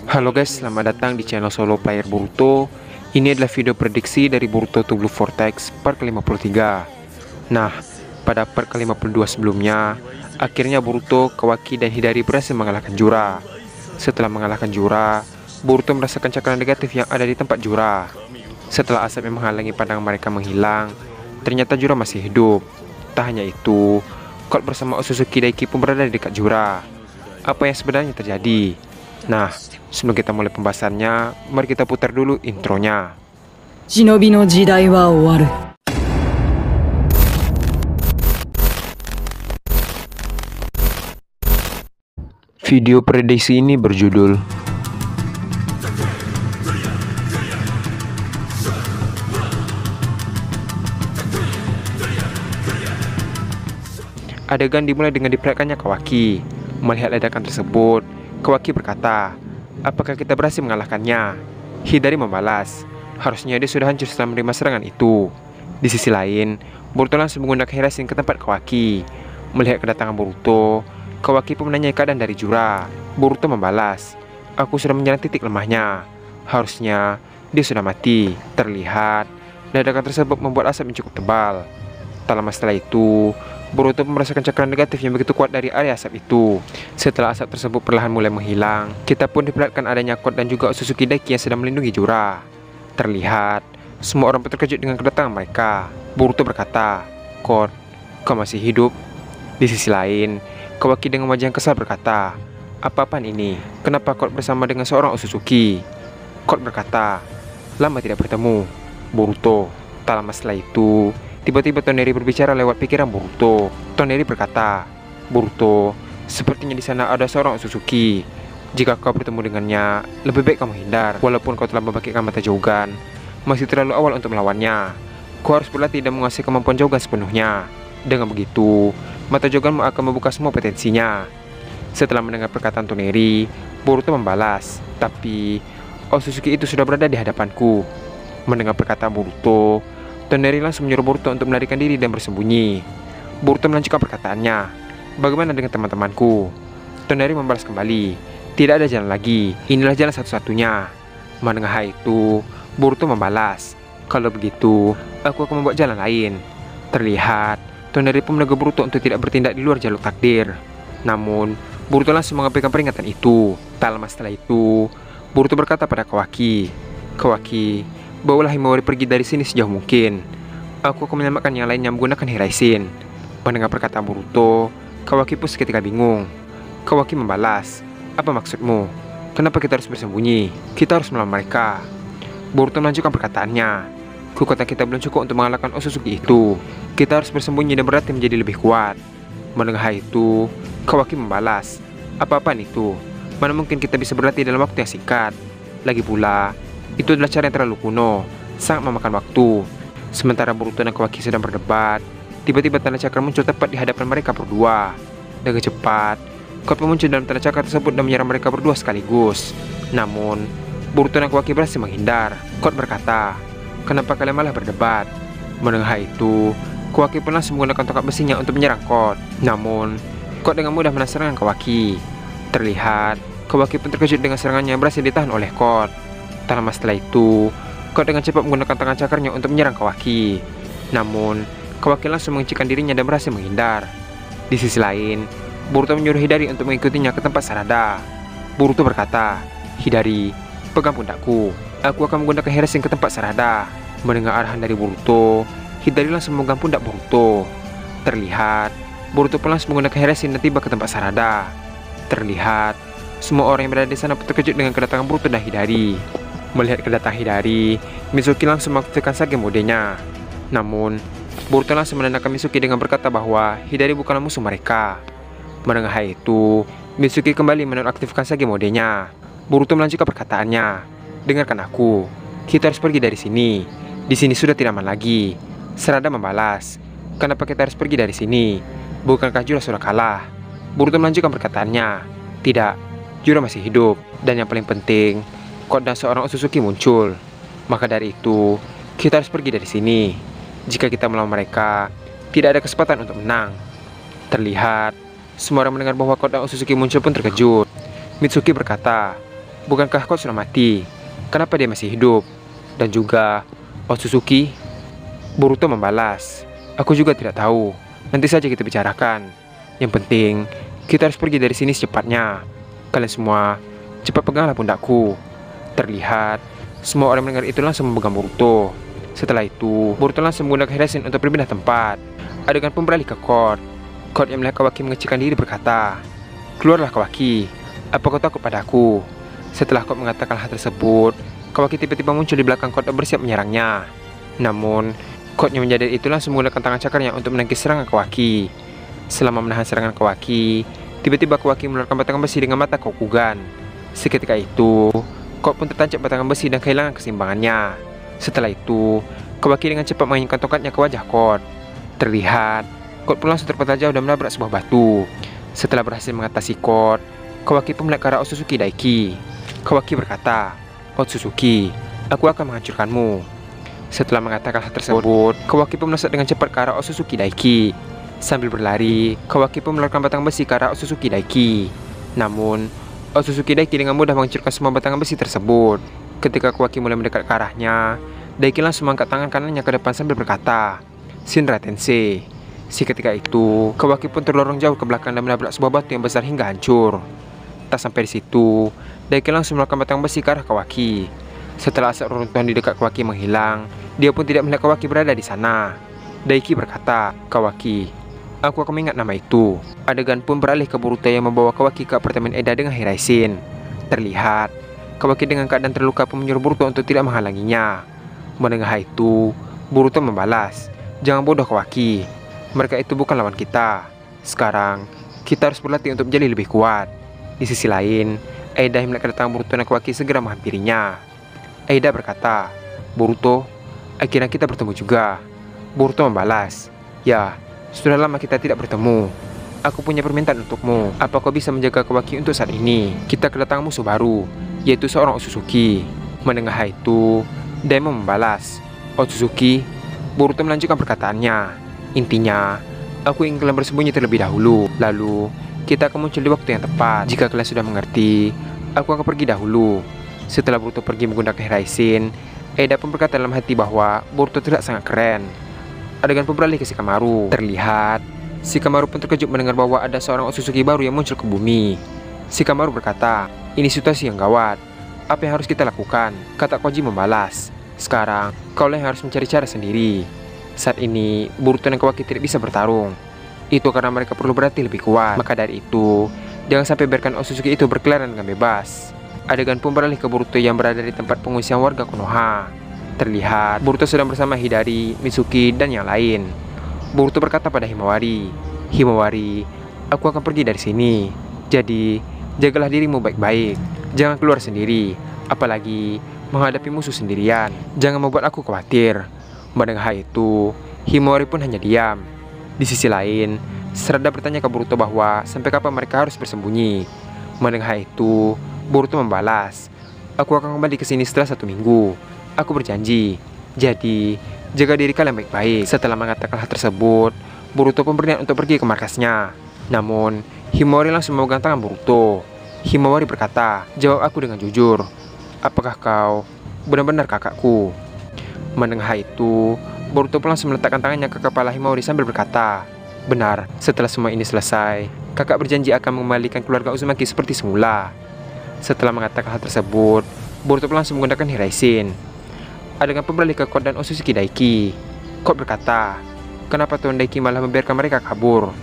Halo guys, selamat datang di channel Solo Player Boruto. Ini adalah video prediksi dari Boruto to Blue Vortex part ke-53. Nah, pada part ke-52 sebelumnya, akhirnya Boruto, Kawaki, dan Hidari berhasil mengalahkan Jura. Setelah mengalahkan Jura, Boruto merasakan cakram negatif yang ada di tempat Jura. Setelah asap yang menghalangi pandangan mereka menghilang, ternyata Jura masih hidup. Tak hanya itu, Colt bersama Otsutsuki Daiki pun berada di dekat Jura. Apa yang sebenarnya terjadi? Nah, sebelum kita mulai pembahasannya, mari kita putar dulu intronya. 忍びの時代は終わる。 Video prediksi ini berjudul Adegan dimulai dengan diperlihatkannya Kawaki. Melihat ledakan tersebut, Kawaki berkata, "Apakah kita berhasil mengalahkannya?" Hidari membalas, "Harusnya dia sudah hancur setelah menerima serangan itu." Di sisi lain, Boruto langsung menggunakan Hiraishin ke tempat Kawaki. Melihat kedatangan Boruto, Kawaki pun menanyai keadaan dari Jura. Boruto membalas, "Aku sudah menyerang titik lemahnya. Harusnya dia sudah mati." Terlihat, ledakan tersebut membuat asap yang cukup tebal. Tak lama setelah itu, Boruto merasakan cakram negatif yang begitu kuat dari area asap itu. Setelah asap tersebut perlahan mulai menghilang, kita pun diperlihatkan adanya Colt dan juga Otsutsuki Daiki yang sedang melindungi Jura. Terlihat, semua orang pun terkejut dengan kedatangan mereka. Boruto berkata, "Colt, kau masih hidup?" Di sisi lain, Kawaki dengan wajah yang kesal berkata, "Apa-apaan ini? Kenapa Colt bersama dengan seorang Otsutsuki?" Colt berkata, "Lama tidak bertemu, Boruto." Tak lama setelah itu, tiba-tiba Toneri berbicara lewat pikiran Boruto. Toneri berkata, "Boruto, sepertinya di sana ada seorang Otsutsuki. Jika kau bertemu dengannya, lebih baik kau menghindar. Walaupun kau telah membangkitkan mata Jogan, masih terlalu awal untuk melawannya. Kau harus berlatih dan menguasai kemampuan Jogan sepenuhnya. Dengan begitu, mata Jogan akan membuka semua potensinya." Setelah mendengar perkataan Toneri, Boruto membalas, "Tapi Otsutsuki itu sudah berada di hadapanku." Mendengar perkataan Boruto, Toneri langsung menyuruh Boruto untuk melarikan diri dan bersembunyi. Boruto melanjutkan perkataannya, "Bagaimana dengan teman-temanku?" Toneri membalas kembali, "Tidak ada jalan lagi, inilah jalan satu-satunya." Mendengar hal itu, Boruto membalas, "Kalau begitu, aku akan membuat jalan lain." Terlihat, Toneri pun menegur Boruto untuk tidak bertindak di luar jalur takdir. Namun, Boruto langsung mengabaikan peringatan itu. Tak lama setelah itu, Boruto berkata pada Kawaki, "Kawaki, bawalah Himawari pergi dari sini sejauh mungkin. Aku akan menyelamatkan yang lainnya menggunakan Hiraishin." Mendengar perkataan Boruto, Kawaki pun seketika bingung. Kawaki membalas, "Apa maksudmu? Kenapa kita harus bersembunyi? Kita harus melawan mereka." Boruto melanjutkan perkataannya, "Kekuatan kita belum cukup untuk mengalahkan Otsutsuki itu. Kita harus bersembunyi dan berlatih menjadi lebih kuat." Mendengar hal itu, Kawaki membalas, "Apa-apaan itu? Mana mungkin kita bisa berlatih dalam waktu yang singkat? Lagi pula, itu adalah cara yang terlalu kuno, sangat memakan waktu." Sementara Boruto dan Kawaki sedang berdebat, tiba-tiba tanda cakra muncul tepat di hadapan mereka berdua. Dengan cepat, Colt muncul dalam tanda cakra tersebut dan menyerang mereka berdua sekaligus. Namun, Boruto dan Kawaki berhasil menghindar. Colt berkata, "Kenapa kalian malah berdebat?" Mendengar hal itu, Kawaki pun langsung menggunakan tongkat besinya untuk menyerang Colt. Namun, Colt dengan mudah menahan serangan Kawaki. Terlihat, Kawaki pun terkejut dengan serangannya yang berhasil ditahan oleh Colt. Tak lama setelah itu, Colt dengan cepat menggunakan tangan cakarnya untuk menyerang Kawaki. Namun, Kawaki langsung menguncikan dirinya dan berhasil menghindar. Di sisi lain, Boruto menyuruh Hidari untuk mengikutinya ke tempat Sarada. Boruto berkata, "Hidari, pegang pundakku. Aku akan menggunakan Hiraishin ke tempat Sarada." Mendengar arahan dari Boruto, Hidari langsung memegang pundak Boruto. Terlihat, Boruto pun langsung menggunakan Hiraishin dan tiba ke tempat Sarada. Terlihat, semua orang yang berada di sana pun terkejut dengan kedatangan Boruto dan Hidari. Melihat kedatangan Hidari, Mitsuki langsung mengaktifkan Sage modenya. Namun, Boruto langsung menenangkan Mitsuki dengan berkata bahwa Hidari bukanlah musuh mereka. Mendengar hal itu, Mitsuki kembali menonaktifkan Sage modenya. Boruto melanjutkan perkataannya, "Dengarkan aku, kita harus pergi dari sini. Di sini sudah tidak aman lagi." Sarada membalas, "Kenapa kita harus pergi dari sini? Bukankah Jura sudah kalah?" Boruto melanjutkan perkataannya, "Tidak, Jura masih hidup. Dan yang paling penting, Colt dan seorang Otsutsuki muncul. Maka dari itu, kita harus pergi dari sini. Jika kita melawan mereka, tidak ada kesempatan untuk menang." Terlihat, semua orang mendengar bahwa Colt dan Otsutsuki muncul pun terkejut. Mitsuki berkata, Bukankah kau sudah mati? Kenapa dia masih hidup? Dan juga Otsutsuki? Boruto membalas, aku juga tidak tahu. Nanti saja kita bicarakan. Yang penting, kita harus pergi dari sini secepatnya. Kalian semua, cepat peganglah pundakku. Terlihat, semua orang mendengar itu langsung memegang Boruto. Setelah itu, Boruto langsung menggunakan Hiraisen untuk berpindah tempat. Adegan pun beralih ke Court. Court yang melihat Kawaki mengecilkan diri berkata, keluarlah Kawaki, apa kau takut padaku? Setelah Court mengatakan hal tersebut, Kawaki tiba-tiba muncul di belakang Court dan bersiap menyerangnya. Namun, Court yang menyadari itu langsung menggunakan tangan cakarnya untuk menangkis serangan Kawaki. Selama menahan serangan Kawaki, tiba-tiba Kawaki mengeluarkan batangan besi dengan mata Kokugan. Seketika itu, Court pun tertancap batangan besi dan kehilangan keseimbangannya. Setelah itu, Kawaki dengan cepat menginginkan tongkatnya ke wajah Court. Terlihat, Court pun langsung terpental jauh dan menabrak sebuah batu. Setelah berhasil mengatasi Court, Kawaki pun melihat ke arah Otsutsuki Daiki. Kawaki berkata, Otsutsuki, aku akan menghancurkanmu. Setelah mengatakan hal tersebut, Kawaki pun melesat dengan cepat ke arah Otsutsuki Daiki. Sambil berlari, Kawaki pun mengeluarkan batangan besi ke arah Otsutsuki Daiki. Namun, Otsutsuki Daiki dengan mudah menghancurkan semua batangan besi tersebut. Ketika Kawaki mulai mendekat ke arahnya, Daiki langsung mengangkat tangan kanannya ke depan sambil berkata, Shinra Tensei. Seketika itu, Kawaki pun terlorong jauh ke belakang dan menabrak sebuah batu yang besar hingga hancur. Tak sampai di situ, Daiki langsung melakukan batang besi ke arah Kawaki. Setelah asap reruntuhan di dekat Kawaki menghilang, dia pun tidak melihat Kawaki berada di sana. Daiki berkata, Kawaki, aku akan mengingat nama itu. Adegan pun beralih ke Boruto yang membawa Kawaki ke apartemen Eda dengan Hiraisen. Terlihat, Kawaki dengan keadaan terluka pun menyuruh Boruto untuk tidak menghalanginya. Mendengar hal itu, Boruto membalas, jangan bodoh Kawaki, mereka itu bukan lawan kita. Sekarang, kita harus berlatih untuk menjadi lebih kuat. Di sisi lain, Aida yang melihat kedatangan Boruto dan Kawaki segera menghampirinya. Aida berkata, Boruto, akhirnya kita bertemu juga. Boruto membalas, ya, sudah lama kita tidak bertemu. Aku punya permintaan untukmu. Apa kau bisa menjaga Kawaki untuk saat ini? Kita kedatangan musuh baru, yaitu seorang Otsutsuki. Mendengar hal itu, Daimon membalas, Otsutsuki. Boruto melanjutkan perkataannya, intinya, aku ingin kalian bersembunyi terlebih dahulu. Lalu, kita akan muncul di waktu yang tepat. Jika kalian sudah mengerti, aku akan pergi dahulu. Setelah Boruto pergi menggunakan Hiraisen, Aida pun berkata dalam hati bahwa Boruto terlihat sangat keren. Adegan pun beralih ke Shikamaru. Terlihat, Shikamaru pun terkejut mendengar bahwa ada seorang Otsutsuki baru yang muncul ke bumi. Shikamaru berkata, ini situasi yang gawat. Apa yang harus kita lakukan? Kata Koji membalas, sekarang kaulah yang harus mencari cara sendiri. Saat ini, Boruto dan Kawaki tidak bisa bertarung. Itu karena mereka perlu berlatih lebih kuat. Maka dari itu, jangan sampai biarkan Otsutsuki itu berkeliaran dengan bebas. Adegan pun beralih ke Boruto yang berada di tempat pengungsian warga Konoha. Terlihat, Boruto sedang bersama Hidari, Mitsuki, dan yang lain. Boruto berkata pada Himawari, Himawari, aku akan pergi dari sini. Jadi, jagalah dirimu baik-baik. Jangan keluar sendiri, apalagi menghadapi musuh sendirian. Jangan membuat aku khawatir. Mendengar hal itu, Himawari pun hanya diam. Di sisi lain, Sarada bertanya ke Boruto bahwa sampai kapan mereka harus bersembunyi. Mendengar hal itu, Boruto membalas, aku akan kembali ke sini setelah 1 minggu. Aku berjanji. Jadi, jaga diri kalian baik-baik. Setelah mengatakan hal tersebut, Boruto pun berniat untuk pergi ke markasnya. Namun, Himawari langsung memegang tangan Boruto. Himawari berkata, jawab aku dengan jujur. Apakah kau benar-benar kakakku? Mendengar hal itu, Boruto pun langsung meletakkan tangannya ke kepala Himawari sambil berkata, benar, setelah semua ini selesai, kakak berjanji akan mengembalikan keluarga Uzumaki seperti semula. Setelah mengatakan hal tersebut, Boruto pun langsung menggunakan Hiraisen. Adegan pun beralih ke Court dan Otsutsuki Daiki. Court berkata, kenapa Tuan Daiki malah membiarkan mereka kabur?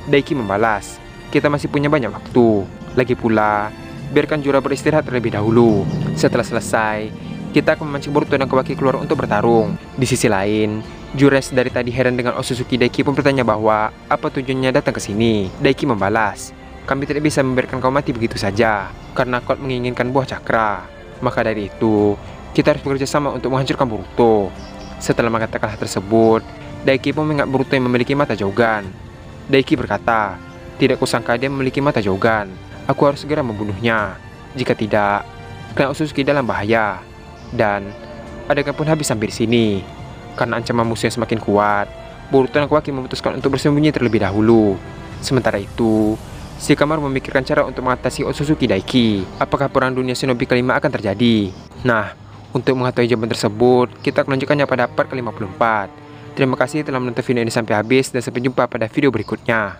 Daiki membalas, kita masih punya banyak waktu. Lagi pula, biarkan Jura beristirahat terlebih dahulu. Setelah selesai, kita akan memancing Boruto dan Kawaki keluar untuk bertarung. Di sisi lain, Jures dari tadi heran dengan Otsutsuki Daiki pun bertanya bahwa apa tujuannya datang ke sini. Daiki membalas, kami tidak bisa membiarkan kau mati begitu saja, karena Court menginginkan buah cakra. Maka dari itu, kita harus bekerja sama untuk menghancurkan Boruto. Setelah mengatakan hal tersebut, Daiki pun mengingat Boruto yang memiliki mata Jogan. Daiki berkata, tidak kusangka dia memiliki mata Jogan. Aku harus segera membunuhnya. Jika tidak, klan Otsutsuki dalam bahaya. Dan adegan pun habis sampai di sini. Karena ancaman musuh yang semakin kuat, Boruto dan Kawaki memutuskan untuk bersembunyi terlebih dahulu. Sementara itu, Shikamaru memikirkan cara untuk mengatasi Otsutsuki Daiki. Apakah perang dunia shinobi kelima akan terjadi? Nah, untuk mengetahui jawaban tersebut, kita akan lanjutkannya pada part ke-54. Terima kasih telah menonton video ini sampai habis dan sampai jumpa pada video berikutnya.